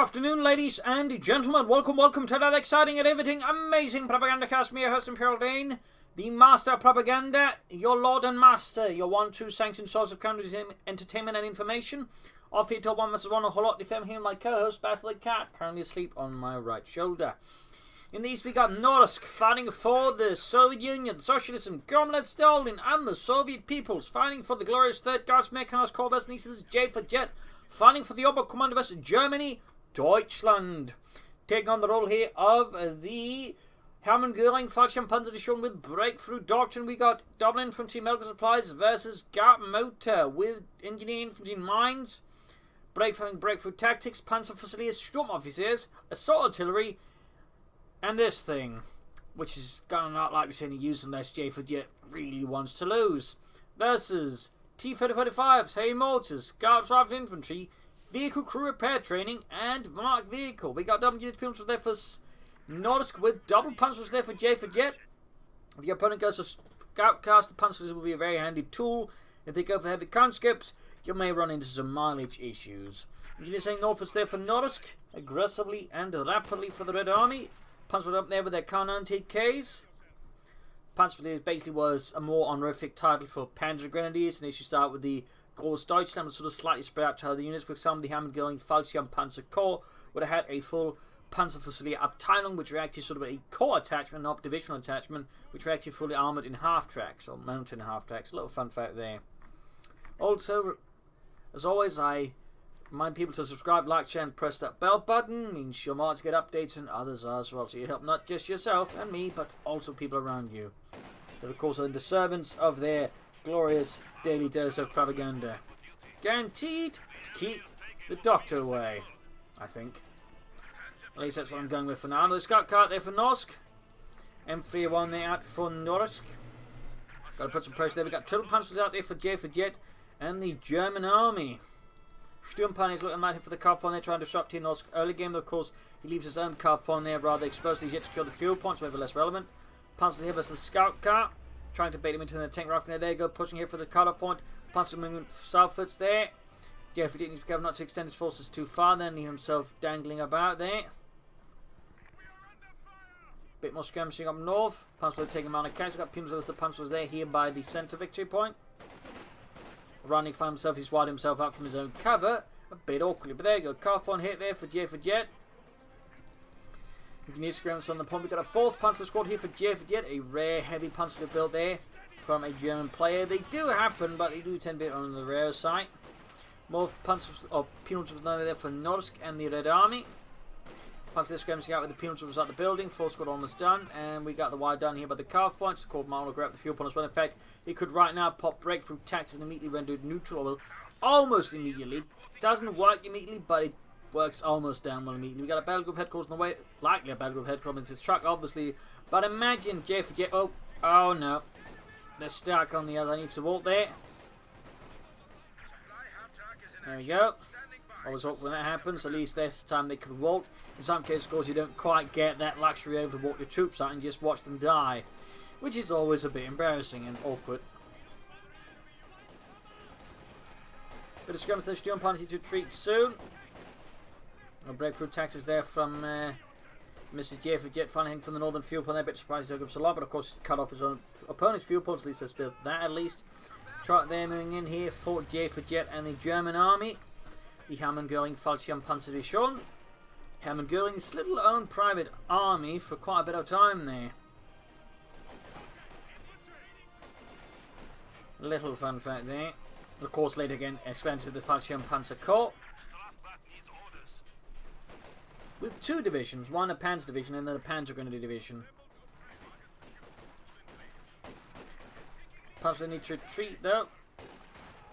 afternoon, ladies and gentlemen. Welcome to another exciting and everything amazing Propagandacast. Me, your host, Imperial Dane, the master of propaganda, your lord and master, your one true sanctioned source of counter entertainment and information. Off here till 1 vs 1 on Kholodny Ferma here, my co-host, Battle the Cat, currently asleep on my right shoulder. In these we got Norsk fighting for the Soviet Union, socialism, Government Stalin, and the Soviet peoples, fighting for the glorious Third Guards Mechanized Corps West, and this is JaeforJett, fighting for the Oberkommando West Germany, Deutschland. Taking on the role here of the Hermann Göring Fallschirmpanzerdivision with Breakthrough Doctrine. We got Double Infantry Medical Supplies versus Gap Motor with Engineer Infantry Mines, Breakthrough Tactics, Panzer Fusiliers, Sturmoffiziers, Assault Artillery, and this thing, which is gonna not likely see any use unless JaeforJett really wants to lose, versus T-3045, Heavy Mortars, Guards Rifle Infantry, Vehicle Crew Repair Training, and Marked Vehicle. We got double unit panzers there for Norsk with double panzers there for JaeforJett. If your opponent goes for Scoutcast, the panzers will be a very handy tool. If they go for heavy conscripts, you may run into some mileage issues. Engineer saying Norfolk's there for Norsk, aggressively and rapidly for the Red Army. Panzer up there with their Kar-90Ks. Panzer basically was a more honorific title for Panzer Grenadiers, and they should start with the Groß Deutschland and sort of slightly spread out to other units. For example, the Hermann Göring Fallschirmpanzer Corps would have had a full Panzerfusilier Abteilung, which were actually sort of a corps attachment, not divisional attachment, which were actually fully armoured in half-tracks, or mounted in half-tracks. A little fun fact there. Also, as always, I remind people to subscribe, like, share, and press that bell button. It means you're more to get updates and others as well, so you help not just yourself and me, but also people around you. They're, of course, in the servants of their glorious daily dose of propaganda. Guaranteed to keep the doctor away, I think. At least that's what I'm going with for now. Another scout cart there for Norsk. M301 there out for Norsk. Got to put some pressure there. We got triple panzers out there for JaeforJett and the German army. Sturmpanzer is looking might hit for the Kampfpon there, trying to disrupt here Norsk early game. Of course, he leaves his own Kampfpon there rather exposed. He's yet to secure the fuel points, whether less relevant. Panzer here versus the scout car, trying to bait him into the tank rifle. There you go, pushing here for the cutter point. Panzer movement southwards there. JaeforJett needs to be careful not to extend his forces too far, then leave himself dangling about there. Bit more skirmishing up north. Panzer taking him on a catch. We've got Pimsel as the Panzer was there here by the centre victory point. Running for himself, he's wired himself out from his own cover. A bit awkwardly, but there you go. Kampfpon hit there for JaeforJett. Engineer skirmish on the pump. We've got a fourth Panzer squad here for JaeforJett. A rare heavy Panzer built there from a German player. They do happen, but they do tend to be on the rare side. More Panzers or penal was there for Norsk and the Red Army. Panzer skirmishing out with the penal was at the building. Full squad almost done, and we got the wire done here by the Kampf points. Called Marlow grab the fuel point as well. In fact, he could right now pop breakthrough tactics and immediately render it neutral, although almost immediately. Doesn't work immediately, but it works almost damn well immediately. We got a battle group headquarters on the way, likely a battle group headquarters in his truck, obviously. But imagine JaeforJett. Oh no, they're stuck on the other. I need to vault there. There we go. Always hope when that happens, at least this time they could vault. In some cases, of course, you don't quite get that luxury able to walk your troops out and just watch them die, which is always a bit embarrassing and awkward. Bit of skirmish there, Sturmpanzer to retreat soon. A breakthrough tactics there from Mr. JaeforJett, finally from the northern fuel point there. A bit surprised he took up so long, but of course cut off his own opponent's fuel points. At least let's build that at least. Truck there moving in here for JaeforJett and the German army. The Hermann Göring Fallschirmpanzerdivision. Hermann Göring's little own private army for quite a bit of time there. Little fun fact there. Of course, later again, expanded to the Fallschirmpanzer Corps. With two divisions, one a Panzer division and then a Panzer Grenadier division. Panzer need to retreat though.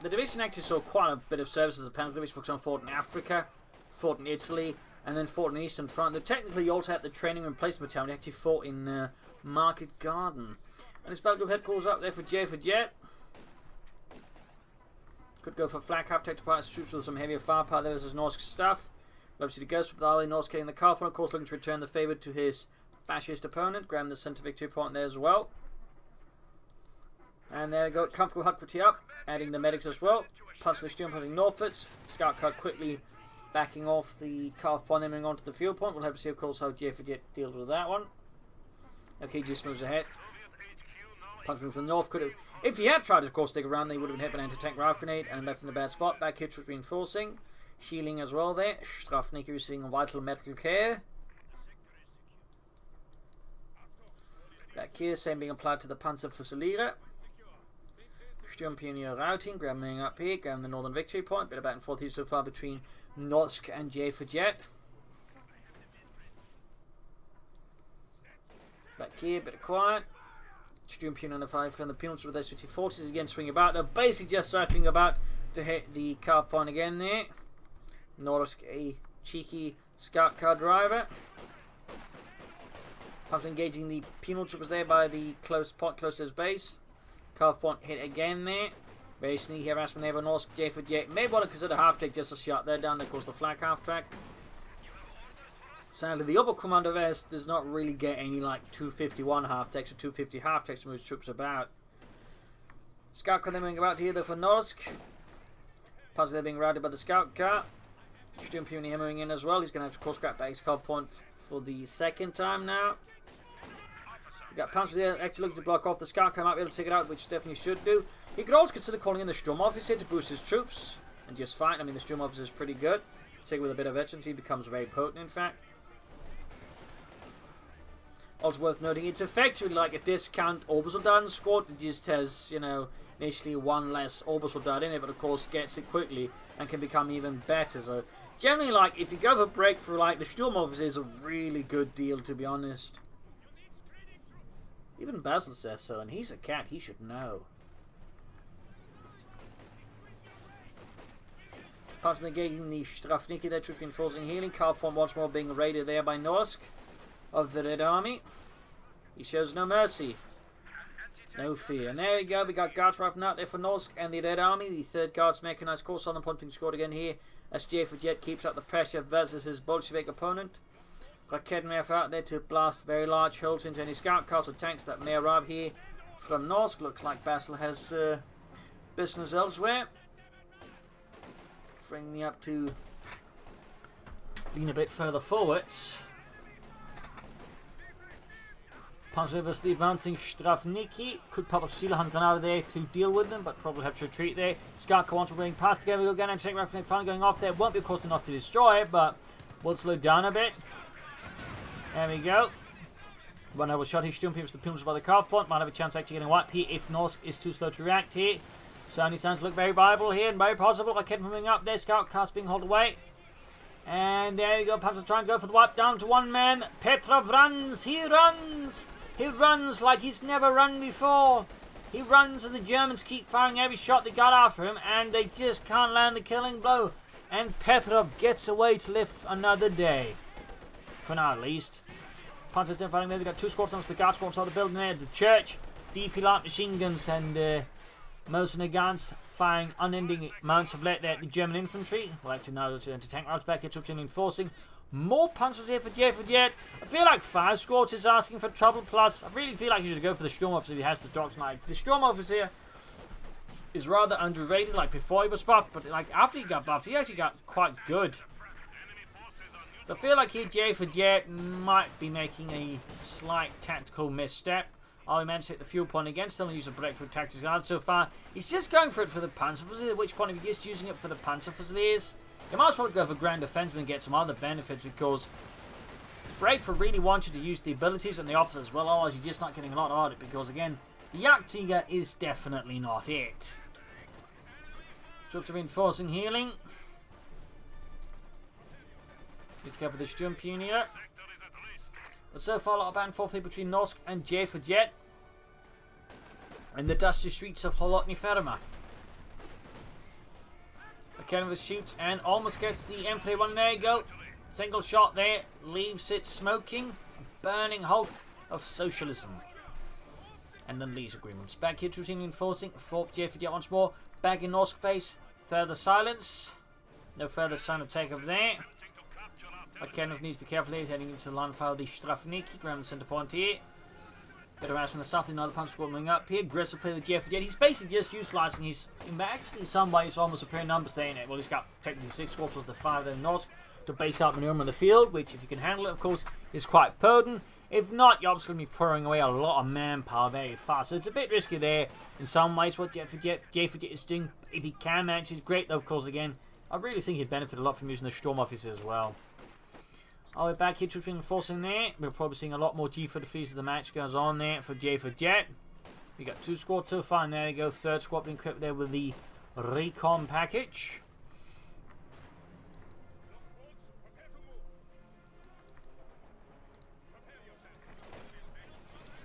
The division actually saw quite a bit of service as a Panzer division. For example, fought in Africa, fought in Italy, and then fought in the Eastern Front. They technically also had the training and replacement battalion. They actually fought in Market Garden. And this battle group headquarters up there for JaeforJett. Could go for flak half-tech to pilot troops with some heavier firepower there as Norsk stuff. Obviously, the Ghost of the Alley, Norsk getting the Kampfpon, of course, looking to return the favour to his fascist opponent. Grabbing the centre victory point there as well. And there we go, comfortable Huckputty up, adding the medics as well. Panzer Sturm putting northwards. Scout car quickly Backing off the calf point, then moving on to the fuel point. We'll have to see, of course, how JaeforJett deals with that one. Okay, just moves ahead. Punching from the north could have... If he had tried to, of course, stick around, they would have been hit by an anti-tank rifle grenade and left in a bad spot. Back hits was reinforcing. Healing as well there. Strafnicki receiving vital medical care. Back here, same being applied to the Panzerfusilier. Sturmpioneer routing, grabbing up here, grabbing the northern victory point. Bit of back and forth here so far between Norsk and JaeforJett. Back here, bit of quiet. Sturmpioneer on the 5 from the penalty with those 50-40s again swinging about. They're basically just circling about to hit the car point again there. Norsk, a cheeky scout car driver. Perhaps engaging the penal troopers there by the close point close to his base. Calf point hit again there. Very sneaky harassment there by Norsk. JaeforJett may want to consider half track just a shot there down there, of course, the flag half track. Sadly, the upper commander vest does not really get any like 251 half tracks or 250 half tracks to move troops about. Scout car moving about here though for Norsk. Perhaps they're being routed by the scout car. Sturmpioneer moving in as well. He's going to have to course grab back his calf point for the second time now. Got Panzer there, actually looking to block off the scout car, might be able to take it out, which definitely should do. He could also consider calling in the Sturm Officer to boost his troops and just fight. I mean, the Sturm Officer is pretty good. Take it with a bit of veterans, he becomes very potent, in fact. Also worth noting, it's effectively like a discount Obersoldaten squad. It just has, you know, initially one less Obersoldat in it, but of course gets it quickly and can become even better. So generally, like, if you go for breakthrough, like, the Sturm Officer is a really good deal, to be honest. Even Basil says so, and he's a cat, he should know. Parts negating the Strafnicki there, troops reinforcing healing. Calform once more being raided there by Norsk of the Red Army. He shows no mercy. No fear. And there we go, we got guards rifling out there for Norsk and the Red Army. The 3rd Guards mechanized course on the point being scored again here as JaeforJett keeps up the pressure versus his Bolshevik opponent. Got Kedmev out there to blast very large holes into any scout cars or tanks that may arrive here from Norsk. Looks like Basil has business elsewhere. Bring me up to lean a bit further forwards. Panzer versus the advancing Strafnicki. Could pop a Steel Hand Granada there to deal with them, but probably have to retreat there. Scout car once we're being passed together. We go again and take Rifle finally going off there. Won't be of course enough to destroy it, but will slow down a bit. There we go. One over shot. He's still pierced the pillars by the calf point. Might have a chance actually getting wiped here if Norsk is too slow to react here. Certainly starting to look very viable here and very possible. I kept moving up there. Scout cast being hauled away. And there you go. Panzer trying to go for the wipe down to one man. Petrov runs. He runs. He runs like he's never run before. He runs and the Germans keep firing every shot they got after him and they just can't land the killing blow. And Petrov gets away to live another day. For now at least. Panzer's still fighting there. They've got 2 squads on the guard squad outside the building there. The church. DP light machine guns and mercenary guns firing unending amounts of lead there at the German infantry. Well, actually now to tank routes back here. Troops in reinforcing. More panzers here for JaeforJett. I feel like 5 squads is asking for trouble. Plus, I really feel like you should go for the Sturm Officer if he has the drops. Like, the Sturm Officer is rather underrated. Like, before he was buffed, but like after he got buffed, he actually got quite good. So I feel like here JaeforJett might be making a slight tactical misstep. Oh, he managed to hit the fuel point again. Still use a breakthrough tactics guard so far. He's just going for it for the Panzerfusilier, at which point if he's just using it for the Panzerfusiliers, you might as well go for Grand Defenseman and get some other benefits because breakthrough really wants you to use the abilities and the officers as well, otherwise you're just not getting a lot out of it because again, the Jagdtiger is definitely not it. Troops are reinforcing healing. Need to go for the Sturmpioneer. But so far a lot of back and forth here between Norsk and JaeforJett in the dusty streets of Kholodny Ferma. Canvas shoots and almost gets the M31. There you go. Single shot there. Leaves it smoking. Burning hulk of socialism. And then leaves agreements. Back here, troops reinforcing. Fort JaeforJett once more. Back in Norsk base. Further silence. No further sign of takeoff there. Kenov needs to be careful here. Heading into the line file. The Strafnicki. Ground the center point here. Bit of ass from the south, another punch squad coming up here. Aggressive play with JaeforJett. He's basically just utilising his, actually in some ways, almost superior numbers there in it. Well, he's got technically 6 squads with the 5 there in Norsk to base out maneuver on the field, which, if you can handle it, of course, is quite potent. If not, you're obviously going to be throwing away a lot of manpower very fast. So it's a bit risky there in some ways what JaeforJett is doing. If he can manage it, great though, of course, again. I really think he'd benefit a lot from using the Storm Officer as well. All the way back here, troops being forcing there. We're probably seeing a lot more G for defeats as the match goes on there for JaeforJett. We got 2 squads so far, and there you go. 3rd squad being equipped there with the recon package.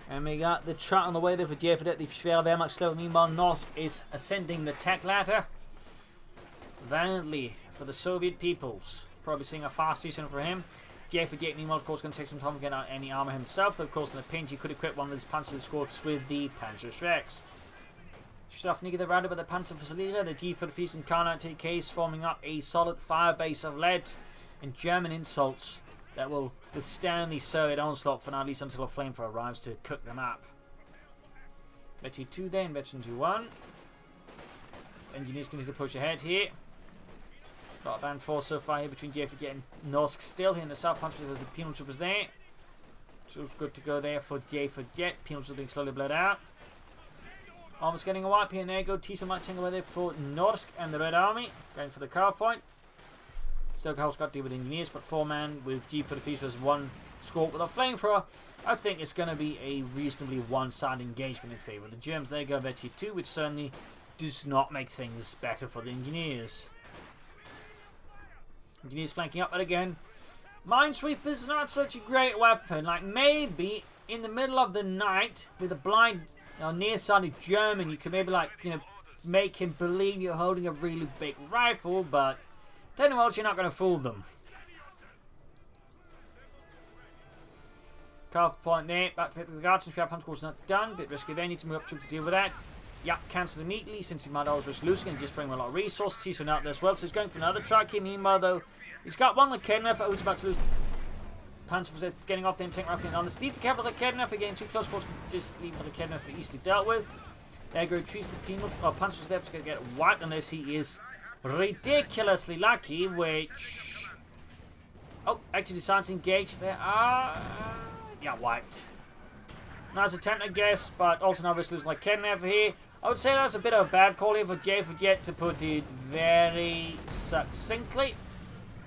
And we got the trot on the way there for JaeforJett. The Schwer very much slower. Meanwhile, Norsk is ascending the tech ladder valiantly for the Soviet peoples. Probably seeing a fast season for him. JaeforJett, meanwhile, of course, going to take some time to get out any armor himself. Though, of course, in the pinch, he could equip one of his Panzer squads with the Panzerschrecks. Strafnigger the routed by the Panzerverteidiger. The G for the Feast and Karnat TKs forming up a solid fire base of lead and German insults that will withstand the Soviet onslaught for now, at least until a flamethrower arrives to cook them up. Veteran 2 then, Veteran 2-1. Engineers continue to push ahead here. Got a band 4 so far here between JaeforJett and Norsk still here in the south punch because the penal troopers there. So it's good to go there for JaeforJett. Penal troopers being slowly bled out. Almost getting a wipe here and there. Go Tiso marching away there for Norsk and the Red Army. Going for the car fight. Still Carl's got to deal with engineers, but 4-man with G for the Feast versus 1 squad with a flamethrower. I think it's going to be a reasonably one-sided engagement in favour of the Germans. There you go, Veteran 2, which certainly does not make things better for the engineers. Engineers flanking up, but again, Minesweeper's not such a great weapon. Like, maybe in the middle of the night with a blind, nearsighted German, you could maybe, like, make him believe you're holding a really big rifle, but tell him else, you're not going to fool them. Carve point there, back to the guards, since punch course not done. Bit risky there, need to move up troops to deal with that. Yep, cancelled immediately since he might always risk losing and just throwing a lot of resources. He's out there as well, so he's going for another track here. Meanwhile, though, he's got one like Kholodny Ferma who's about to lose. Panzer getting off the tank rifle on this. Need to cover the Kholodny Ferma getting too close, of course, just leave the Kholodny Ferma easily dealt with. There go retreats the penal. Panzer there going to get wiped unless he is ridiculously lucky, which. Oh, actually decides to engage there. Yeah, wiped. Nice attempt, I guess, but also now risk losing like Kholodny Ferma here. I would say that's a bit of a bad call here for JaeforJett, to put it very succinctly.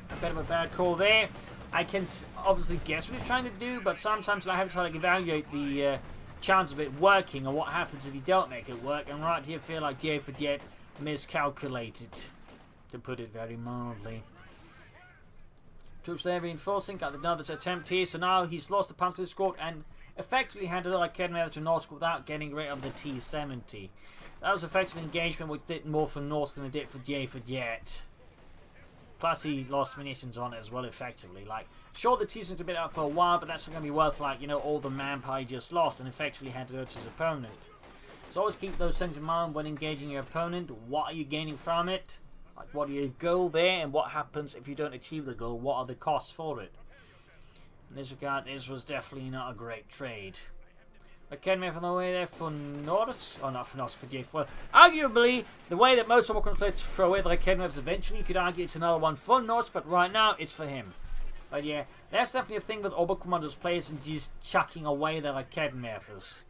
A bit of a bad call there. I can obviously guess what he's trying to do, but sometimes I have to try to evaluate the chance of it working, or what happens if you don't make it work. And right here, I feel like JaeforJett miscalculated, to put it very mildly. Troops there reinforcing, got another attempt here, so now he's lost the Panzer squad and effectively handed it like Kholodny to Norsk without getting rid of the T-70. That was effectively an engagement which did more for Norsk than it did for JaeforJett. Plus he lost munitions on it as well, effectively. Like, sure, the T-70's been out for a while, but that's not going to be worth, like, all the manpower he just lost and effectively handed it to his opponent. So always keep those things in mind when engaging your opponent. What are you gaining from it? Like, what are your goal there, and what happens if you don't achieve the goal? What are the costs for it? In this regard, this was definitely not a great trade. But Kholodny from the way there for Norsk. Oh, not for Norsk, for JaeforJett. Well, arguably, the way that most of them play to throw away the Kholodny eventually, you could argue it's another one for Norsk, but right now, it's for him. But yeah, that's definitely a thing with Oberkommandos players and just chucking away their Kholodny.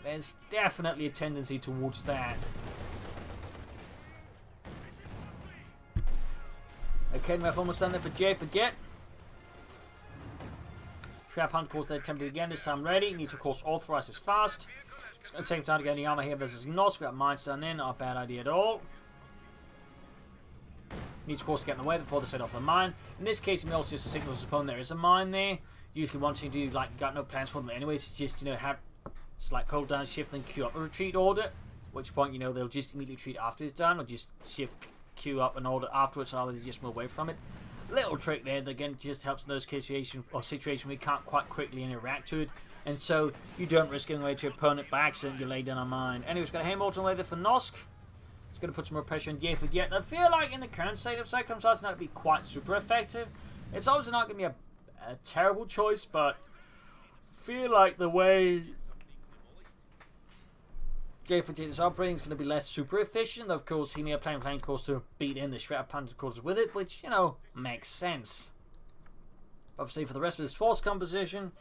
There's definitely a tendency towards that. Kholodny almost done there for JaeforJett. Trap Hunt, of course, they attempted again, this time ready. Needs to, of course, authorize this fast. At the same time to get any armor here versus Norsk. We got mines down there, not a bad idea at all. Needs, of course, to get in the way before they set off the mine. In this case, he may also just signal his opponent there is a mine there. Usually wanting to do, like, got no plans for them anyways. It's just, have, just like hold down, shift, and queue up a retreat order. At which point, they'll just immediately retreat after it's done, or just shift, queue up an order afterwards, so they just move away from it. Little trick there that again just helps in those situations where you can't quite quickly interact to it, and so you don't risk giving away to your opponent by accident. You lay down a mine. Anyways, got a Hamilton later for Norsk. It's going to put some more pressure on JaeforJett. I feel like in the current state of circumstances, not to be quite super effective. It's obviously not going to be a terrible choice, but feel like the way JaeforJett is operating is going to be less super efficient. Of course, he may have plan, of course, to beat in the Shredder Panzer course with it, which, you know, makes sense. Obviously, for the rest of his force composition,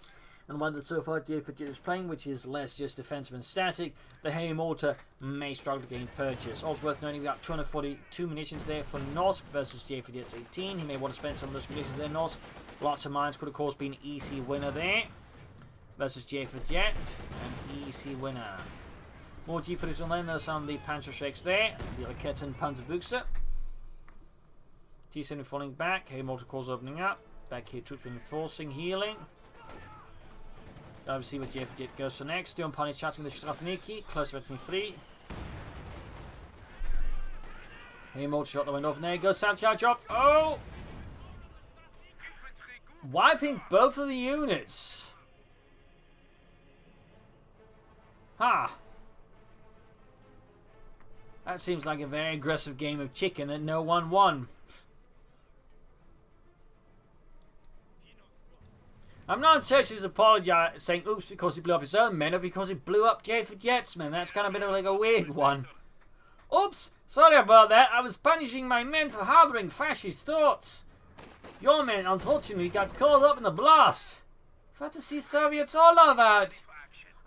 and one that so far JaeforJett is playing, which is less just defensive and static, the heavy mortar may struggle to gain purchase. Also worth noting, we got 242 munitions there for Norsk versus JaeforJett's 18. He may want to spend some of those munitions there. Norsk, lots of mines, could of course be an easy winner there. Versus JaeforJett, an easy winner. More G footage on there. There's some of the Panzer Shakes there. The Raketen Panzerbuchse. T-70 falling back. Heavy mortar cores opening up. Back here, troops reinforcing, healing. Obviously, what JaeforJett goes for next. Still Pani chatting the Strafniki. Close to 23. Heavy mortar shot the window off. There he goes. Sound charge off. Oh! Wiping both of the units. Ha! That seems like a very aggressive game of chicken that no one won. I'm not certain he's apologizing, saying oops because he blew up his own men or because he blew up JaeforJett's men. That's kind of a bit of like a weird one. Oops, sorry about that. I was punishing my men for harboring fascist thoughts. Your men, unfortunately, got caught up in the blast. What to see Soviets all about?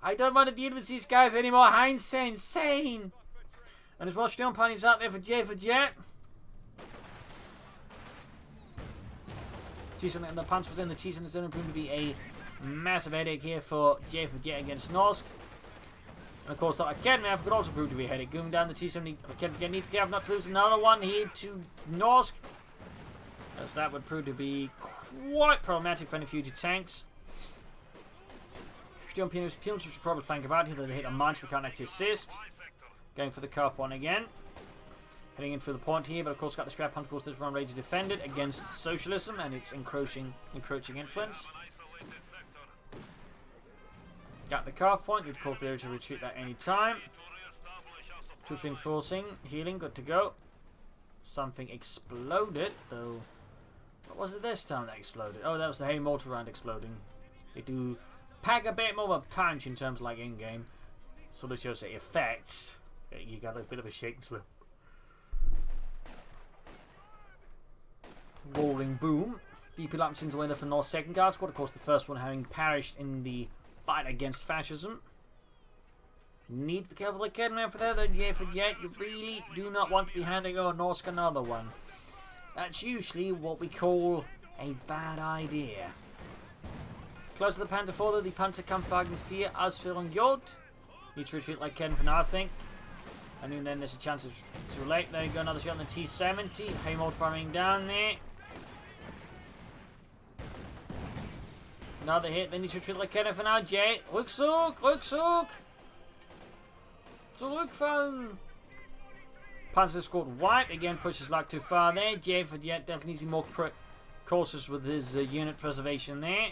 I don't want to deal with these guys anymore. Heinz insane. And there's more steel ponies out there for JaeforJett. T-70 and the punch was in. The T-70 is going to be a massive headache here for JaeforJett against Norsk. And of course, that Academy could also prove to be a headache. Going down the T-70, Academy need to careful not to lose another one here to Norsk, as that would prove to be quite problematic for any future tanks. Steel Pianos should probably flank about here. They hit a munch, they can't actually assist. Going for the cuff one again. Heading in for the point here, but of course got the scrap punch. Of course, this one ready to defend it against socialism and its encroaching influence. Got the calf point. You'd of course be able to retreat at any time. Troops reinforcing, healing, good to go. Something exploded though. What was it this time that exploded? Oh, that was the heavy mortar round exploding. They do pack a bit more of a punch in terms of like in-game. So this shows the effects. You got a bit of a shake and slip. Rolling boom. DP Lapson's winner for North second guard squad. Of course, the first one having perished in the fight against fascism. Need to be careful like Kedman for that, though. JaeforJett, you really do not want to be handing over Norsk another one. That's usually what we call a bad idea. Close to the Panther 4, though, the Panzerkampfwagen 4 Ausführung J. Need to retreat like Ken for now, I think. And then there's a chance it's too late. There you go, another shot on the T-70. Haymode firing down there. Another hit, then you should retreat like Ken for now. Jay, Rückzug, Rückzug. Zurückfallen. Panzer scored white. Again, pushes luck too far there. JaeforJett definitely needs to be more cautious with his unit preservation there.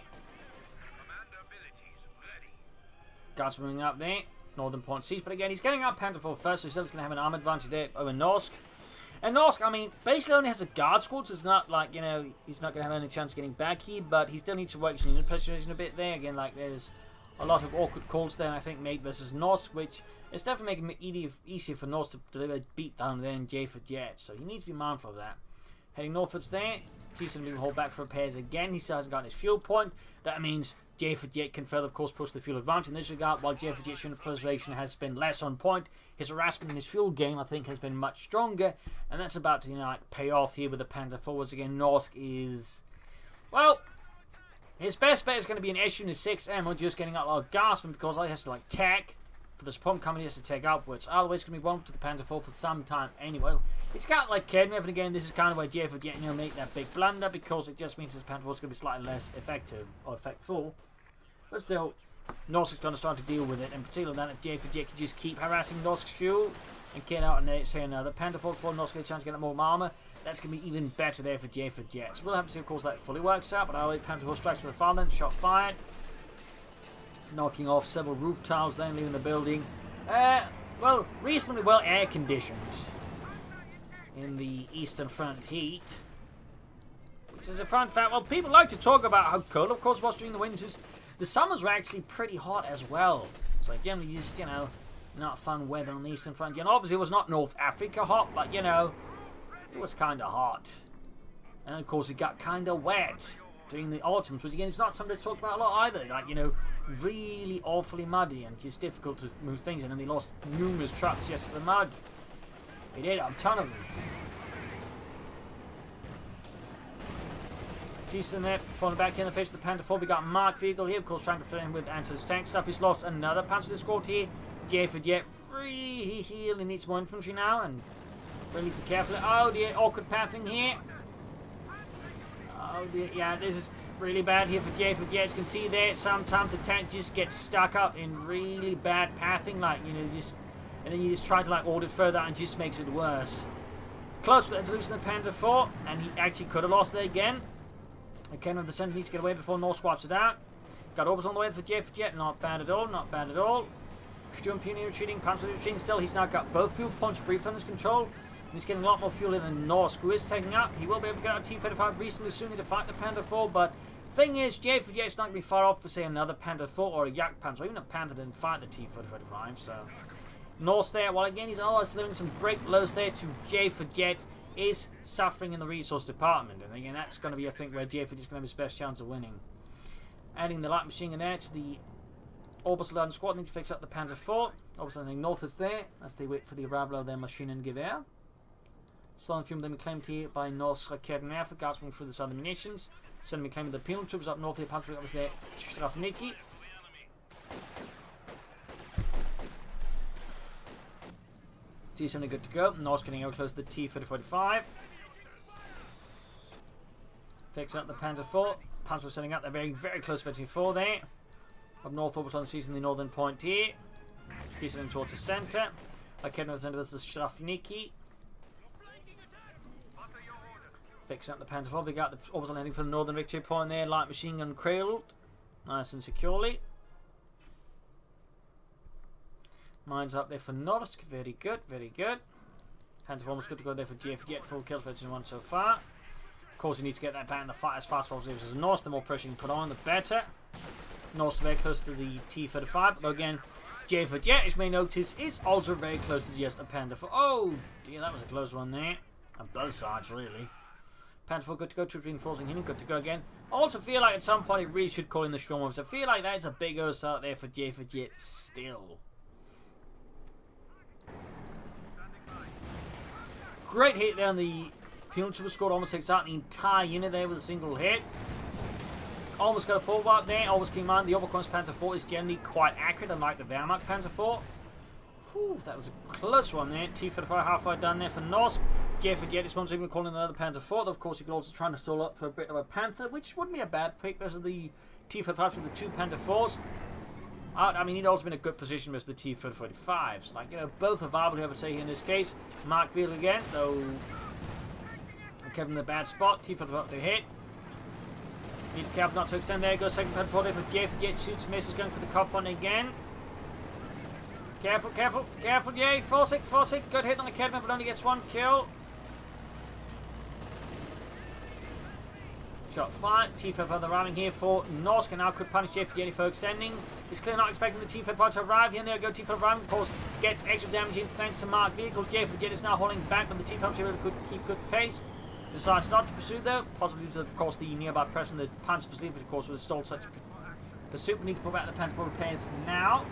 Guards moving up there. Northern point siege, but again, he's getting up Panther 4 first, so he's still going to have an arm advantage there over Norsk. And Norsk, I mean, basically only has a guard squad, so it's not like, you know, he's not going to have any chance of getting back here, but he still needs to work his unit preservation a bit there. Again, like, there's a lot of awkward calls there, I think, made versus Norsk, which is definitely making it easier for Norsk to deliver a beatdown there in JaeforJett, so he needs to be mindful of that. Heading northwards there, T-70 will hold back for repairs again. He still hasn't gotten his fuel point. That means JaeforJett can further, of course, push the fuel advantage in this regard, while JaeforJett's unit preservation has been less on point. His harassment in his fuel game, I think, has been much stronger, and that's about to, you know, like, pay off here with the Panther forwards again. Norsk is, well, his best bet is going to be an issue in his 6 ammo, just getting out a lot of gasping because he has to, like, tech. For the spawn coming, he has to take upwards. Otherwise, it's going to be one to the Panther 4 for some time anyway. It's kind of like Kedman, and again, this is kind of where JaeforJett, you know, make that big blunder because it just means his Panther 4 is going to be slightly less effective or effectful. But still, Norsk is going to start to deal with it, and particularly that if JaeforJett can just keep harassing Norsk's fuel and get out and say another Panther 4 before Norsk gets a chance to get more armor, that's going to be even better there for JaeforJett. So we'll have to see, of course, that fully works out, but I'll wait Panther 4 strikes from the far then, shot fired. Knocking off several roof tiles, then leaving the building. Well, reasonably well air-conditioned in the Eastern Front heat. Which is a fun fact. Well, people like to talk about how cold, of course, was during the winters. The summers were actually pretty hot as well. It's like generally just, you know, not fun weather on the Eastern Front. You know, obviously it was not North Africa hot, but, you know, it was kind of hot. And of course it got kind of wet during the autumns, which again, it's not something to talk about a lot either. Like, you know, really awfully muddy and just difficult to move things in. And they lost numerous trucks just to the mud. They did, a ton of them. Decent there, falling back in the face of the Panther 4. We got Mark vehicle here, of course, trying to fit in with anti tank stuff. He's lost another Panther squad here. JaeforJett really needs more infantry now, and really be careful. Oh dear, awkward pathing here. Oh dear, yeah, this is really bad here for JaeforJett. As you can see there, sometimes the tank just gets stuck up in really bad pathing, like, you know, just, and then you just try to like order it further and it just makes it worse. Close to losing the Panther 4, and he actually could have lost it again. Again, the center needs to get away before Norsk swipes it out. Got Orbis on the way for JaeforJett. Not bad at all. Not bad at all. Sturm Puny retreating. Panzer retreating still. He's now got both fuel points briefly under his control. And he's getting a lot more fuel in than Norsk, who is taking up. He will be able to get out T-35 reasonably soon to fight the Panther 4. But thing is, JaeforJett's not going to be far off for, say, another Panther 4 or a Yak Panzer. Or even a Panther didn't fight the T-35. So Norsk there. Well, again, he's always delivering some great blows there to JaeforJett. Is suffering in the resource department, and again that's going to be, I think, where JaeforJett is going to have his best chance of winning. Adding the light machine gun there to the Orbis London squad, need to fix up the Panzer 4. Obviously, I think North is there as they wait for the arrival of their machine and gewehr. Still in fuel, then claimed here by Norsk Kholodny Ferma, gasping through the southern munitions. Suddenly claiming the penal troops up north, the Panzer obviously there, Strafniki. T-70 good to go. Norsk getting out close to the T-3045. Fixing up the Panzer 4. Panzer setting up. They're very close to T-4 there. Up north, Orbis on seizing the northern point here. T-70 towards the centre. Again, at the centre, this is Strafniki. Fixing up the Panzer 4. We got the Orbis on heading for the northern victory point there. Light machine gun cradled. Nice and securely. Mines up there for Norsk. Very good, very good. Panther 4 almost good to go there for JaeforJett. Full kills for Engine 1 so far. Of course, you need to get that back in the fight as fast as possible as Norsk. The more pressure you can put on, the better. Norsk very close to the T-35. But again, JaeforJett, as you may notice, is also very close to just a Panther 4. Oh, dear, that was a close one there. On both sides, really. Panther 4 good to go. Troop reinforcing him. Good to go again. I also feel like at some point it really should call in the Storm Wolves. I feel like that's a big O start there for JaeforJett still. Great hit there on the penal trooper squad. Almost takes out the entire unit there with a single hit. Almost got a full wipe there. Almost came on. The Oberkorn's Panther 4 is generally quite accurate, unlike the Wehrmacht Panther 4. Whew, that was a close one there. T-35 halfway done there for Norsk. JaeforJett this one's even calling another Panther 4. Though of course, you could also try to stall up for a bit of a Panther, which wouldn't be a bad pick versus the T-35 with the two Panther 4s. I mean, he'd also been in a good position versus the T-3045s. Like, you know, both are viable, I would say, in this case. Mark Veal again, though. Kevin in the bad spot. T-35 to hit. Need to be careful not to extend there. Goes second Panther 4 there for JaeforJett. Shoots, misses, going for the cop one again. Careful, careful, careful, yay. Force it. Good hit on the Kevin, but only gets one kill. Shot fired. T-35 the ramming here for Norsk, and now could punish JaeforJett for extending. He's clearly not expecting the T-35 to arrive here, and there we go. T-35 ramming, of course, gets extra damage in thanks to Mark vehicle. JaeforJett is now holding back, but the T-35 could keep good pace. Decides not to pursue though, possibly due to, of course, the nearby press and the Panzer facility, of course, would have stalled such a pursuit. We need to pull back the Panther 4 repairs now.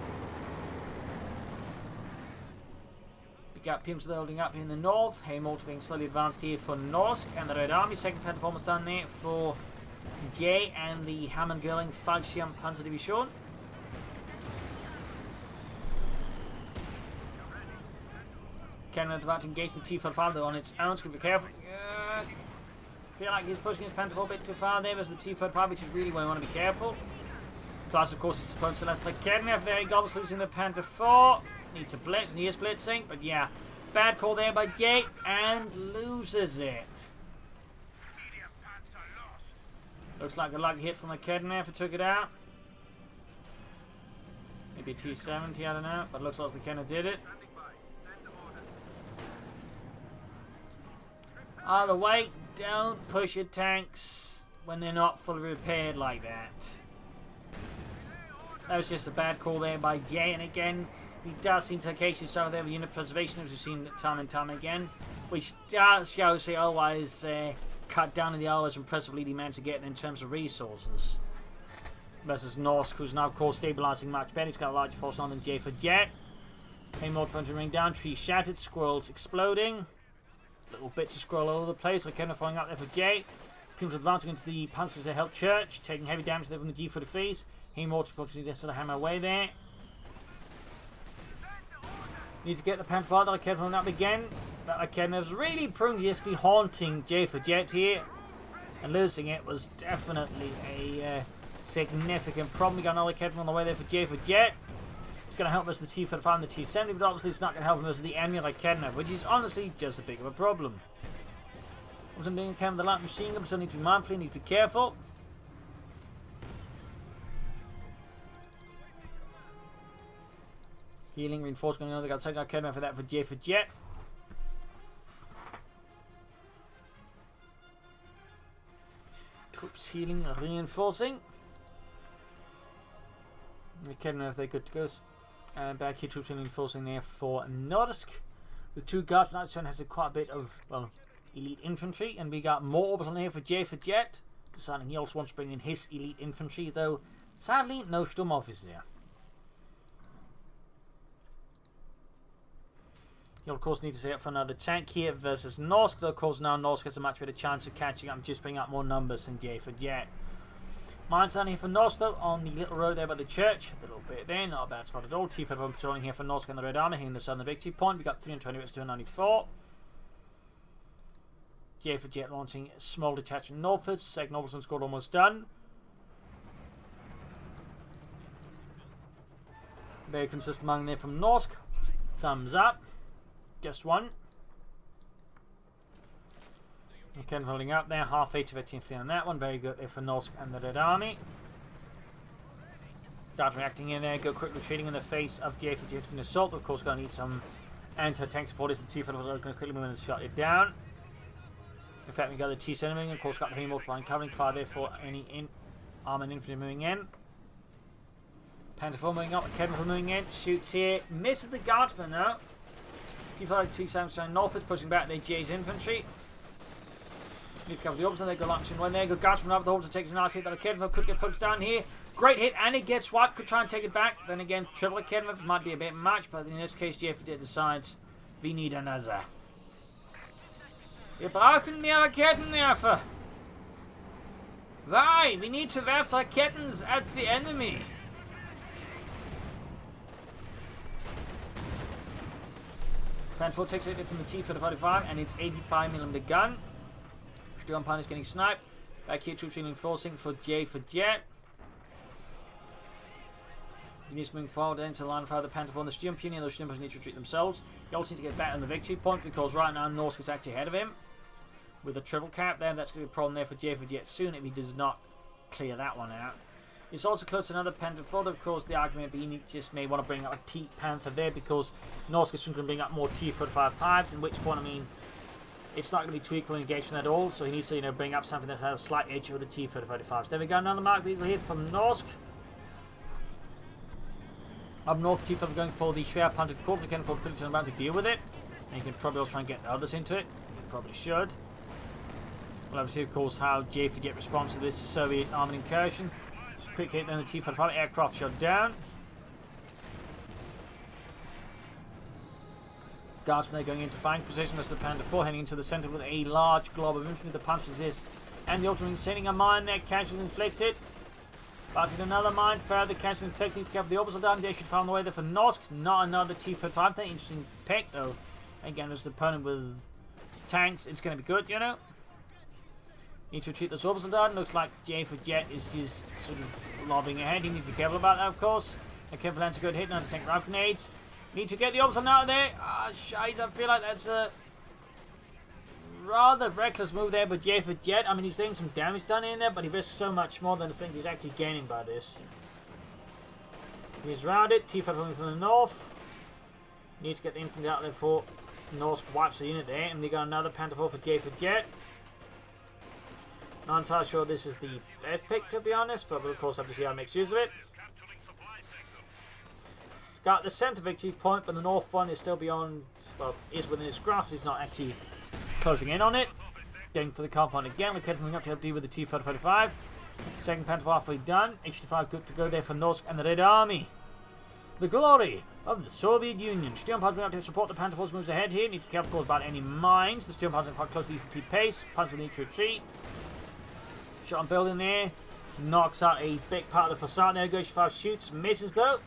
Got Pims holding up in the north. Heymalt being slowly advanced here for Norsk and the Red Army. Second Panther almost done there for Jay and the Hammond-Girling Fallschirm Panzer Division. Cannon about to engage the T-45 though on its own, so be careful. Feel like he's pushing his Panther 4 a bit too far there versus the T-45, which is really where you want to be careful. Plus, of course, he's supposed to last the Kholodny Ferma. There he goes, losing the Panther 4. Need to blitz, and he is blitzing, but yeah, bad call there by Jay, and loses it. Looks like a lucky hit from the Kholodny if it took it out. Maybe a T-70, I don't know, but it looks like the Kholodny did it. Out of the way, don't push your tanks when they're not fully repaired like that. That was just a bad call there by Jay, and again, he does seem to occasionally struggle there with unit preservation, as we've seen time and time again, which does show us he always cut down on the hours impressively he managed to get in terms of resources. Versus Norsk, who's now, of course, stabilising much better. He's got a larger force on than JaeforJett. More front ring down, trees shattered, squirrels exploding. Little bits of squirrel all over the place. Like Kenner falling out there for Jay. People advancing into the panzers to help Church, taking heavy damage there from the G for the face. More to sort of hammer away there. Need to get the Panther like Kenner falling up again. That like Kenner's really proving to just be haunting JaeforJett here. And losing it was definitely a significant problem. We got another Kenner on the way there for JaeforJett. It's going to help us the T-45 and the T-70, but obviously it's not going to help us the enemy like Kedner, which is honestly just a big of a problem. Also, I'm doing a camera with the light machine gun, so I need to be mindful, need to be careful. Healing, reinforcement going on. They got second Kedner for that for JaeforJett. Troops healing, reinforcing. Kedner if they're good to go. Back here, troops reinforcing there for Norsk. With two guards, Nightstone has quite a bit of, well, elite infantry. And we got more orbits on here for JaeforJett. Deciding he also wants to bring in his elite infantry, though sadly, no Sturmofficer there. You'll, of course, need to set up for another tank here versus Norsk. Though, of course, now Norsk has a much better chance of catching up and just bringing up more numbers than JaeforJett. Mines down here for Norsk, though, on the little road there by the church. A little bit there, not a bad spot at all. T-51 patrolling here for Norsk and the Red Army, hitting the southern victory point. We got 320 versus 294. JaeforJett launching a small detachment northwards. Second Orbison squad almost done. Very consistent among there from Norsk. Thumbs up. Just one. Okay, holding up there, half 8 to 15 on that one. Very good there for Norsk and the Red Army. Start reacting in there, go quick retreating in the face of JaeforJett from the assault. Of course, going to need some anti-tank supporters. The T-50 was going to quickly move in and shut it down. In fact, we got the T-70 moving. Of course, got the heavy multiplying covering fire there for any armoured infantry moving in. Panther 4 moving up, Kevin for moving in. Shoots here, misses the guardsman now. T-5, T-7 northwards, pushing back their Jay's infantry. Need to cover the opposite. They go launching one there. Go guardsman up. The horse takes a nice hit. That Kedmov could get focused down here. Great hit, and it gets swiped. Could try and take it back. Then again, triple Kedmov might be a bit much, but in this case, JaeforJett decides we need another. Wir brauchen mehr Raketenwerfer. Why? We need to werf Raketen at the enemy. Panther takes it from the T-45 and its 85mm gun. Sturmpanzer is getting sniped. Back here, troops reinforcing for JaeforJett. Units moving forward into the line of fire of the Panther and the Sturmpuni, and those Sturmpanzers need to retreat themselves. You also need to get back on the victory point because right now Norsk is actually ahead of him. With a triple cap there, that's going to be a problem there for JaeforJett soon if he does not clear that one out. It's also close to another Panther 4, of course, the argument being he just may want to bring up a T-Panther there because Norsk is soon going to bring up more T-45s, in which point, I mean, it's not going to be too equal engagement at all, so he needs to, you know, bring up something that has a slight edge over the T-35s. There we go, another mark vehicle here from Norsk. Up north, T-5 going for the Schwerpanzer Corps. The Chemical Critics are about to deal with it. And you can probably also try and get the others into it. You probably should. We'll have to see, of course, how JaeforJett responds to this Soviet armoured incursion. Just a quick hit, then the T-55 aircraft shot down. Guardsmen there going into firing position as the Panther 4 heading into the centre with a large glob of infantry. The punches this. And the ultimate sending a mine there, casualties inflicted. Batted another mine, further casualties inflicted to cover the orbital down. They should find the way there for Norsk. Not another T-55. That interesting pick though. Again, as the opponent with tanks, it's going to be good, you know. Need to retreat this orbital down. Looks like JaeforJett is just sort of lobbing ahead. He needs to be careful about that, of course. And careful lands a good hit. Now to take rifle grenades. Need to get the orbital out of there. Ah, shite. I feel like that's a rather reckless move there by JaeforJett. I mean, he's doing some damage done in there, but he risks so much more than I think he's actually gaining by this. He's rounded. T-5 coming from the north. Need to get the infantry out there for Norsk wipes the unit there. And we got another Panther 4 for JaeforJett. Not entirely sure this is the best pick, to be honest, but we'll of course have to see how he makes use of it. got the centre victory point, but the north one is still beyond, well, is within his grasp. He's not actually closing in on it. Going for the compound again. We're coming up to help deal with the T-45. Second Panther halfway done. HT5 good to go there for Norsk and the Red Army. The glory of the Soviet Union. Steel Panzers out to support the Panther force moves ahead here. Need to be careful, of course, about any mines. The Steel Panzers are quite close to these to keep pace. Panzer need to retreat. Shot on building there. Knocks out a big part of the facade there. Goes 5 shoots. Misses though.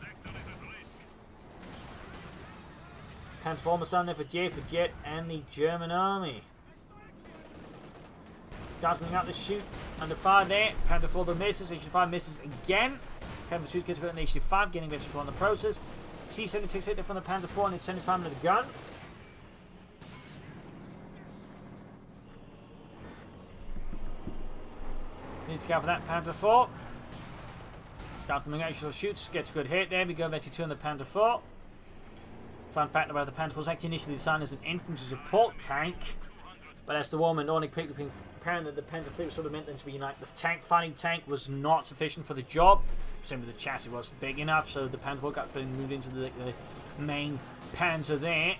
Panther almost down there for JaeforJett and the German army. Guys moving out to shoot. Under fire there. Panther 4 misses. HT5 misses again. Panther shoot gets a bit on HT5, getting eventually on the process. C-76 hit there from the Panther 4 and it's 75 with the gun. Need to go for that Panther 4. Down from the actual shoots, gets a good hit there. We go eventually 2 on the Panther 4. Fun fact about the Panther 4 was actually initially designed as an infantry support tank, but as the war went on, it quickly became apparent that the Panther 3 sort of meant them to be like the tank fighting tank was not sufficient for the job. Same with the chassis wasn't big enough, so the Panther 4 got moved into the main Panzer there,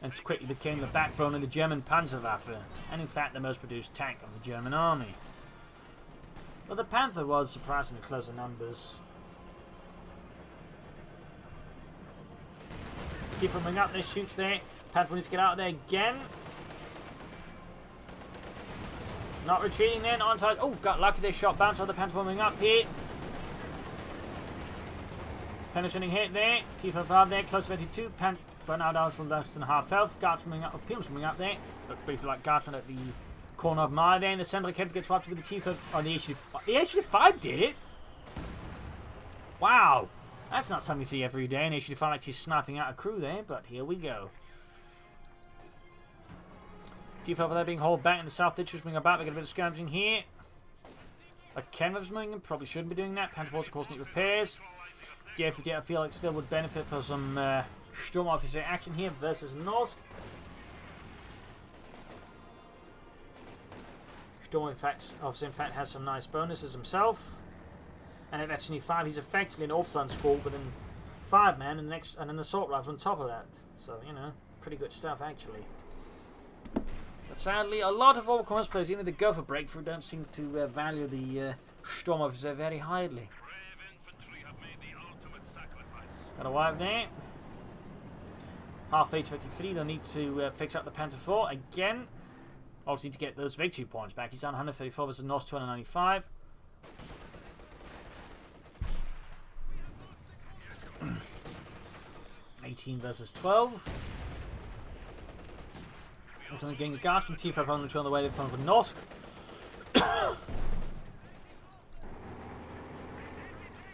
and quickly became the backbone of the German Panzerwaffe, and in fact the most produced tank of the German army. But the Panther was surprisingly close in numbers. Different up there, shoots there. Panther needs to get out of there again. Not retreating then, on target. Oh, got lucky they shot bounce on the Panther forming up here. Penetrating hit there. T-45 there, close to 22. But now down to less than half health. Guards coming up, Pim's coming up there. Look briefly like Guardsman at the corner of Maya there. In the centre, Kevin gets wiped with the T-45. Oh, the HT5 did it? Wow. That's not something you see every day. And HT5 actually sniping out a crew there, but here we go. T-45 there being hauled back in the south ditch, moving about. We get a bit of scavenging here. Like Kenrev's moving, probably shouldn't be doing that. Panther force, of course, need repairs. JaeforJett, I feel like still would benefit for some Storm Officer action here versus Norsk. Storm, in fact, has some nice bonuses himself. And at actually 5, he's effectively an Orpsland squad within 5 men and an assault rifle on top of that. So, you know, pretty good stuff actually. But sadly, a lot of Overcommerce players, even the go for breakthrough, don't seem to value the Storm Officer very highly. Got a wipe there. Half 853, they'll need to fix up the Panther 4 again. Obviously to get those victory points back. He's down 134 versus Norsk 295. (18 versus 12). Getting the guard from T5 on the way from Norsk.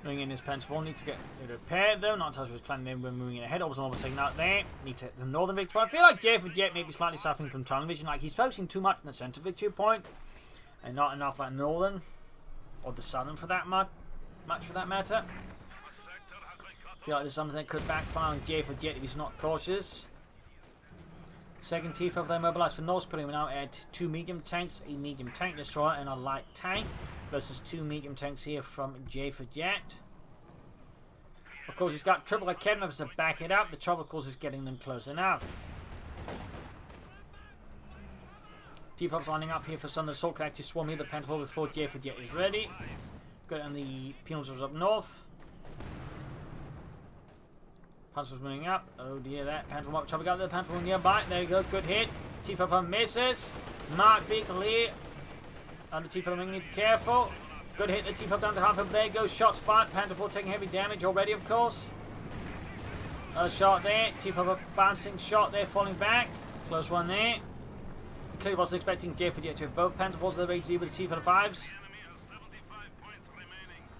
Moving in his Panther 4, need to get it repaired though. Not entirely his plan then when moving in ahead. Almost taking out there. Need to hit the northern victory point. I feel like JaeforJett may be slightly suffering from tunnel vision. Like he's focusing too much on the centre victory point and not enough like northern or the southern for that much for that matter. I feel like there's something that could backfire on JaeforJett if he's not cautious. Second T5 there mobilised for Norsk, putting him out at 2 medium tanks, a medium tank destroyer and a light tank versus 2 medium tanks here from JaeforJett. Of course he's got triple Academics to back it up. The trouble of course is getting them close enough. T5's lining up here for some of the assault can actually swarm here. The Panther 4 before JaeforJett is ready. Good, and the penals was up north. Panzer's moving up. Oh dear, that Panther up. Trouble got the Panther nearby. There you go, good hit. T5 misses. Mark vehicle here. And the T5 need to be careful. Good hit. The T5 down to half of there. Goes shots fired. Panther 4 taking heavy damage already, of course. Another shot there. T5 bouncing shot there, falling back. Close one there. Clearly wasn't expecting JaeforJett to have both Panther 4s that are ready to deal with the T5s.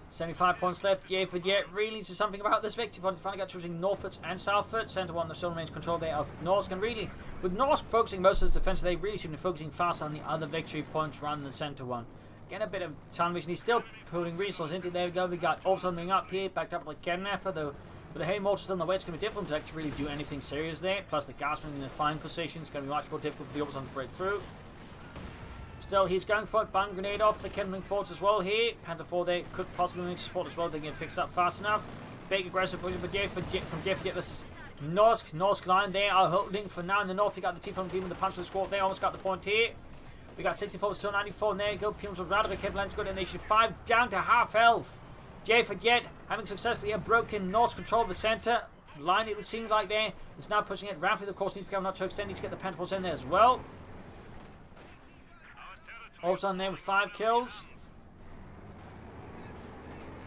75 points left. JaeforJett really needs to do something about this victory point. He finally got choosing Northfoot and Southfoot. Centre 1, the still remains control there of Norsk. And really, with Norsk focusing most of his defence, they really should be focusing fast on the other victory points rather than the centre one. Getting a bit of tunnel vision. He's still putting resources into. There we go. We got all something up here, backed up like Kennefer, though. With the hay mortar still in the way, it's going to be difficult to actually really do anything serious there. Plus, the Guardsman in a fine position. It's going to be much more difficult for the Orpsland to break through. Still, he's going for it. Bang grenade off the Kindling forts as well here. Panther 4 there could possibly need support as well. They get fixed up fast enough. big aggressive push, but JaeforJett from JaeforJett versus Norsk. Norsk line, they are holding for now in the north. You got the T from the team with the punch of the squad. They almost got the point here. We got 64 to 94, and there you go. Pums was rather careful to go to Nation 5 down to half health. JaeforJett having successfully broken North's control of the centre line, it would seem like there. It's now pushing it rapidly. Of course, needs to become not to extend, needs to get the Pentaforce in there as well. Also on there with 5 kills.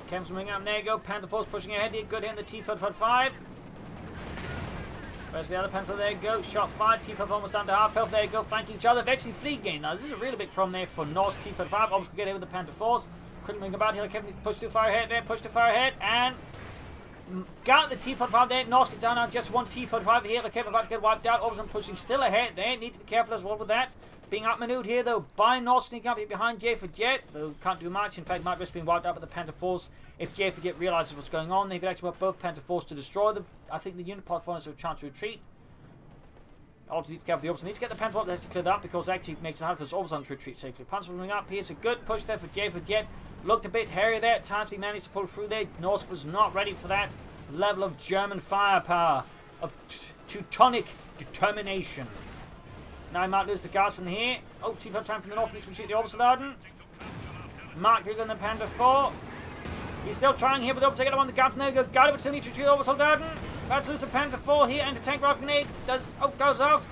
Kem's moving up, there you go. Pentaforce pushing ahead here. Good hit in the T-45. Where's the other Panther? There you go. Shot 5. T-45 almost down to half health. There you go. Flanking each other. Eventually 3 gain. Now, this is a really big problem there for Norsk. T-45 almost could get hit with the Panther Force. Couldn't moving about here. Kevin pushed too far ahead there. Pushed too far ahead. And got the T-45 there. Norsk is down on just 1 T-45 here. Kevin about to get wiped out. All of a sudden pushing still ahead there. Need to be careful as well with that. Being outmaneuvered here though by Norsk, sneaking up here behind JaeforJett, though can't do much. In fact, might risk being wiped out by the Panther Force if JaeforJett realizes what's going on. They could actually put both Panther Force to destroy them. I think the unit pod has a chance to retreat. Also need to cover the Orbison. Need to get the Panther Force cleared up because it actually makes it hard for this Orbison to retreat safely. Panther moving up. Here's a good push there for JaeforJett. Looked a bit hairy there. At times he managed to pull through there. Norsk was not ready for that level of German firepower, of Teutonic determination. Now he might lose the guards from here. Oh, T5 trying from the north, needs to shoot the Orbison. Mark bigger than the Panther 4. He's still trying here with the Orbison. Get on the guards. There you go. Got it, but still needs to shoot the Orbison. About to lose the Panther 4 here. Anti-tank rifle grenade. Goes off.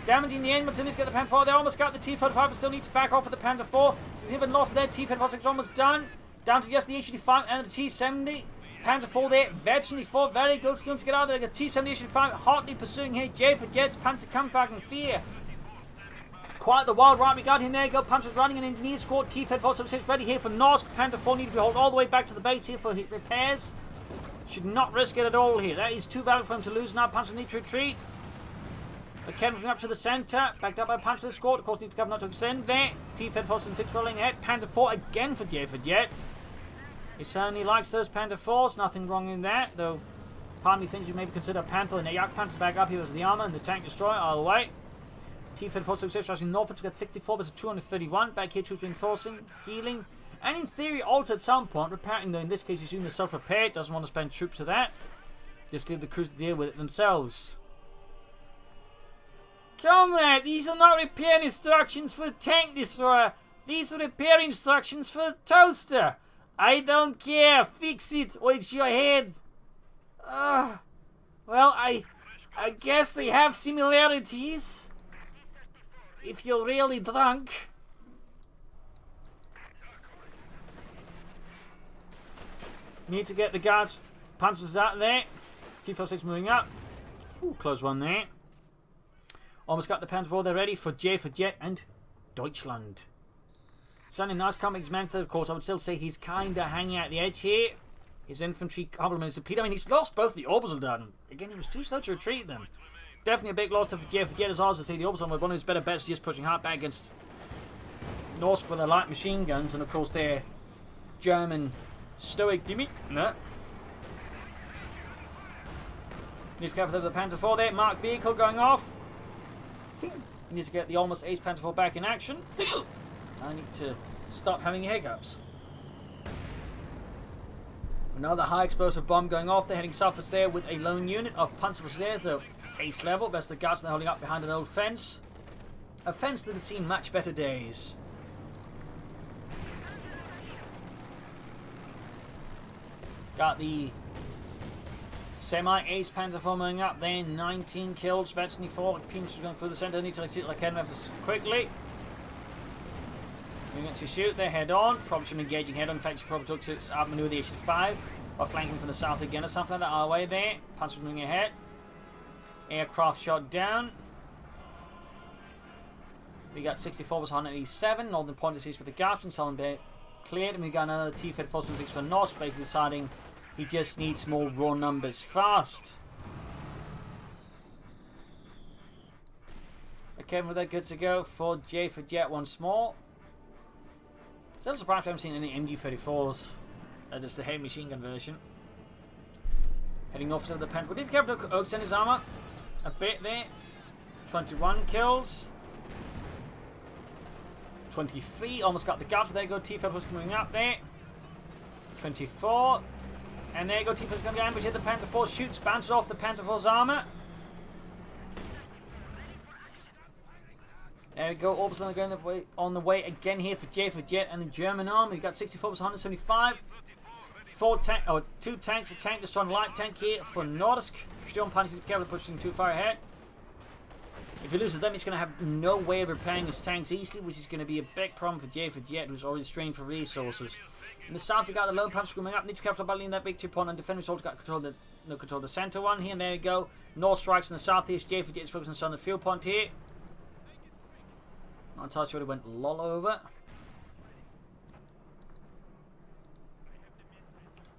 Damaging the end, but still needs to get the Panther 4. They almost got the T-45, but still needs to back off with the Panther 4. So they've been lost there. T-45 is almost done. Down to just the H-85 and the T-70. Panther 4 there, virtually 4, very good. Still to get out there. The T-70 H-85 hotly pursuing here. JaeforJett's Panzerkampfwagen 4. Quite the wild ride we got in there. Go Panzer's running an engineer squad. T-45 ready here for Norsk. Panther 4 need to be hauled all the way back to the base here for repairs. Should not risk it at all here. That is too valuable for him to lose now. Panzer need to retreat. The Ken up to the centre. Backed up by Panzer squad. Of course, need to cover not to extend there. T-45 and 6 rolling ahead. Panther 4 again for JaeforJett. He certainly likes those Panther 4s. Nothing wrong in that, though. Part of me thinks you maybe consider Panther and the Yak Panther back up here as the armour and the tank destroyer all the way. T-44 success rushing northwards. We got 64 versus 231. Back here, troops reinforcing, healing, and in theory also at some point repairing. Though in this case, he's using the self-repair. Doesn't want to spend troops to that. Just leave the crews to deal with it themselves. Comrade, these are not repair instructions for the tank destroyer. These are repair instructions for the toaster. I don't care. Fix it or it's your head. Well, I guess they have similarities. If you're really drunk. Need to get the guards. Panzers out there. T-46 moving up. Ooh, close one there. Almost got the Panther 4 there ready for JaeforJett and Deutschland. Sounding nice comics method, of course. I would still say he's kinda hanging out the edge here. His infantry complements to Peter. I mean, he's lost both the Obersoldaten. Again, he was too slow to retreat them. Definitely a big loss for JaeforJett as well. As I say, the Obersoldaten were one of his better bets, just pushing hard back against Norsk with their light machine guns, and of course their German stoic Dimmy. No. Need to careful over the Panther 4 there. Mark vehicle going off. Need to get the almost ace Panther 4 back in action. I need to stop having hiccups. Another high explosive bomb going off. They're heading southwards there with a lone unit of Panzerforce, so ace level. That's the guards they're holding up behind an old fence. A fence that had seen much better days. Got the semi-ace Panther forming up there. 19 kills, virtually 4. Pinch going through the centre. Need to shoot like I can quickly. Going to shoot their head on. Probably should be engaging head on. In fact, she probably took 6 outmaneuver the H-5 or flanking from the south again or something like that. Our way there. Panzer moving ahead. Aircraft shot down. We got 64 was 187. Northern point is with the Guardsmen. Southern Bay cleared. And we got another T-Fed 416 for Norsk. Basically deciding he just needs more raw numbers fast. Okay, well, they're good to go for JaeforJett once more. Still surprised I haven't seen any MG34s. Just the heavy machine gun version. Heading off to the Panther. Did Captain Oak extend his armor a bit there? 21 kills. 23. Almost got the guards. There you go. T-Fed was coming up there. 24. And there you go, T-4's going to ambush here. The Panther 4 shoots, bounces off the Panther 4's armor. There we go, Orbs going on the way again here for JaeforJett and the German army. We've got 64 versus 175. 2 tanks, a tank destroying light tank here for Norsk. Sturmpanzer to be careful, pushing too far ahead. If he loses them, he's going to have no way of repairing his tanks easily, which is going to be a big problem for JaeforJett, who's already strained for resources. In the south, we got the lone punch coming up. Need to be careful about leading that big 2 point, and defenders also got control of the center one here. And there you go. North strikes in the southeast. JaeforJett is focusing on the field point here. Not entirely sure it went lol over.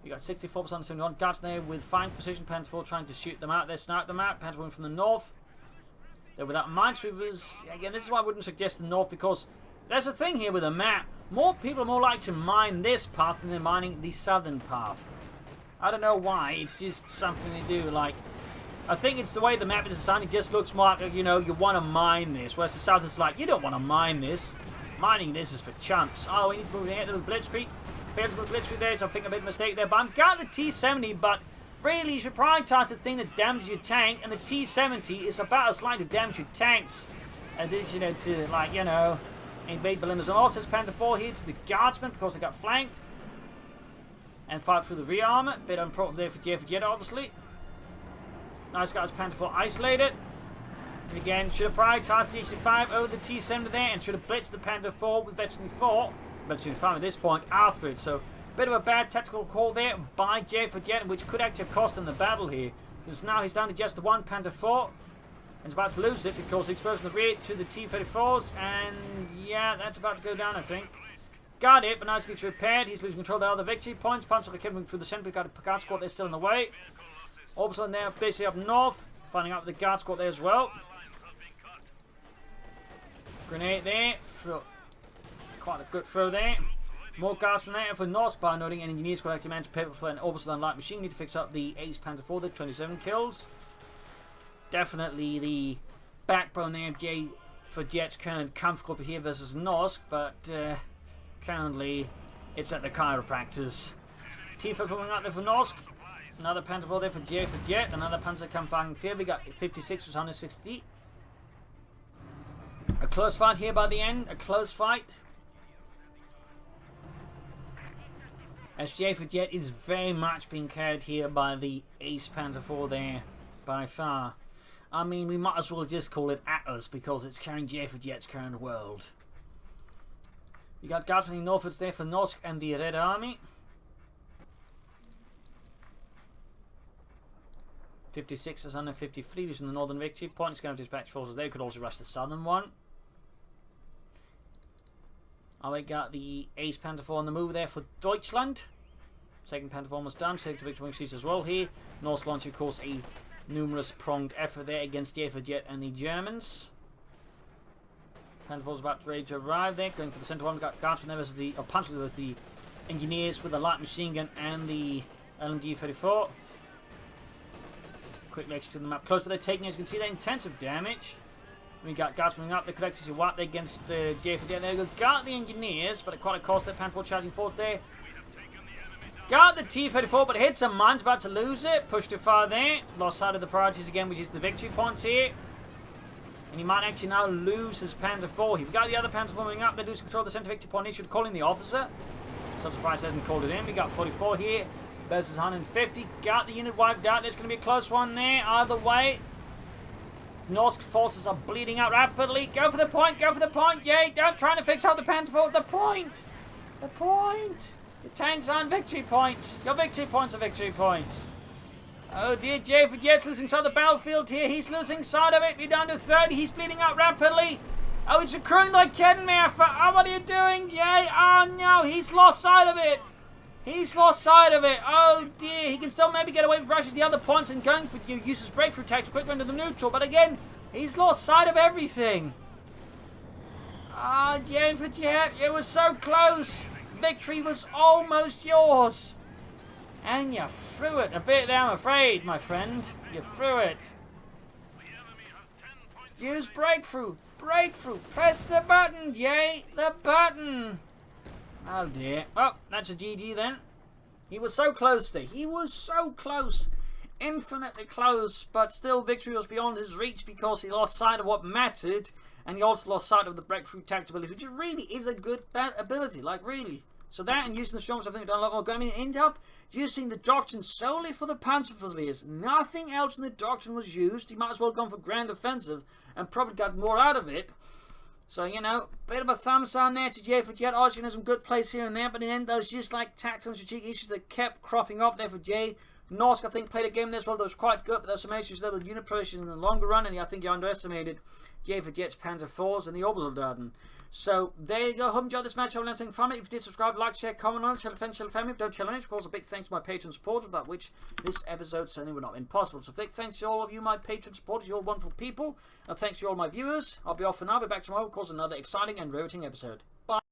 You got 64% on 71 guards there with fine precision. Panther 4 trying to shoot them out there, snipe them out. Panther 1 from the north. They're without minesweepers. Again, this is why I wouldn't suggest the north, because there's a thing here with a map. More people are more likely to mine this path than they're mining the southern path. I don't know why. It's just something they do. Like, I think it's the way the map is designed. It just looks more like, you know, you want to mine this. Whereas the south is like, you don't want to mine this. Mining this is for chumps. Oh, we need to move ahead to the Blitzkrieg. Fails to move Blitzkrieg there, so I think I made a mistake there. But I've got the T-70, but really you should prioritize the thing that damages your tank. And the T-70 is about as likely to damage your tanks as it is, you know, to, like, you know, invade blunders. And also, it's Panther 4 here to the guardsmen because they got flanked. And fight through the rear armor. Bit unproductive there for JaeforJett, obviously. Nice guys, Panther 4 isolated. And again, should have prioritized the HC5 over the T-70 there, and should have blitzed the Panther 4 with Veteran 4. Veteran 5 at this point after it. So, bit of a bad tactical call there by JaeforJett, which could actually have cost him the battle here. Because now he's down to just the 1 Panther 4. And he's about to lose it because he's exposed in the rear to the T-34s. And yeah, that's about to go down, I think. Got it, but now it's repaired. He's losing control of the other victory points. Pumps like coming through the center. We've got a guard squad there still in the way. Also there, basically up north. Finding out the guard squad there as well. Grenade there. Quite a good throw there. More guards from there for Norsk by noting, and engineers could actually manage to paper for an orbital and light machine. Need to fix up the Ace Panther 4, the 27 kills. Definitely the backbone there of JaeforJett's current comfortable here versus Norsk, but currently it's at the chiropractors. T-4 coming out there for Norsk. Another Panther 4 there for JaeforJett. Another Panzer Kampfwagen 4. We got 56 was 160. A close fight here by the end. A close fight. As JaeforJett is very much being carried here by the Ace Panther 4 there, by far. I mean, we might as well just call it Atlas because it's carrying JaeforJett's current world. You got guards from the Northwoods there for Norsk and the Red Army. 56 is under 53, using the northern victory point. It's going to dispatch forces there. Could also rush the southern one. We got the Ace Panther 4 on the move there for Deutschland. Second Panther 4 almost done. Second victory wing sees as well here. North launching, of course, a numerous pronged effort there against JaeforJett and the Germans. Panther 4 is about ready to arrive there. Going for the center one. We got guards from there as the, or punches as the engineers with the light machine gun and the LMG 34. Quickly execute the map close, but they're taking, as you can see, that intensive damage. We got guards coming up. They could actually wipe there against JaeforJett. There we go. Got the engineers, but at quite a cost. That Panther 4 charging forward there. Got the T-34, but hit some mines. About to lose it. Pushed too far there. Lost sight of the priorities again, which is the victory points here. And he might actually now lose his Panther 4. He got the other Panther 4 moving up. They lose control of the center victory point. He should call in the officer. Some surprise hasn't called it in. We got 44 here versus 150. Got the unit wiped out. There's going to be a close one there. Either way. Norsk forces are bleeding out rapidly. Go for the point. Go for the point. Yay. Don't try to fix out the Panther 4. The point. The point. Your tanks aren't victory points. Your victory points are victory points. Oh dear, JaeforJett's losing sight of the battlefield here. He's losing sight of it. We're down to 30. He's bleeding out rapidly. Oh, he's recruiting like kidding me. Oh, what are you doing, Jay? Oh no, he's lost sight of it. He's lost sight of it. Oh dear, he can still maybe get away with rushes the other points and going for you. Uses breakthrough tactics, quick run to the neutral. But again, he's lost sight of everything. Ah, JaeforJett, it was so close. Victory was almost yours. And you threw it a bit there, I'm afraid, my friend. You threw it. Use breakthrough. Breakthrough. Press the button, Jay. The button. Oh dear. Oh, that's a GG then. He was so close there. He was so close. Infinitely close, but still victory was beyond his reach because he lost sight of what mattered, and he also lost sight of the breakthrough tactics ability, which really is a good ability, like really. So that and using the storms, I think, done a lot more good. I mean, end up using the doctrine solely for the Panzerfusiliers. Nothing else in the doctrine was used. He might as well have gone for grand offensive and probably got more out of it. So, you know, bit of a thumbs down there to JaeforJett. Obviously, in some good plays here and there, but in the end, those just like tactical and strategic issues that kept cropping up there for Jay. Norsk, I think, played a game there as well that was quite good, but there were some issues there with unit positions in the longer run, and I think you underestimated JaeforJett's Panzer IVs and the Obersoldaten. So, there you go. Hope you enjoyed this match. I hope you learned from it. If you did, subscribe, like, share, comment on it. Tell a friend, tell a family. Don't challenge. Of course, a big thanks to my patron supporters, without which this episode certainly would not have been possible. So, big thanks to all of you, my patron supporters. You're all wonderful people. And thanks to all my viewers. I'll be off for now. I'll be back tomorrow, of course, another exciting and riveting episode. Bye.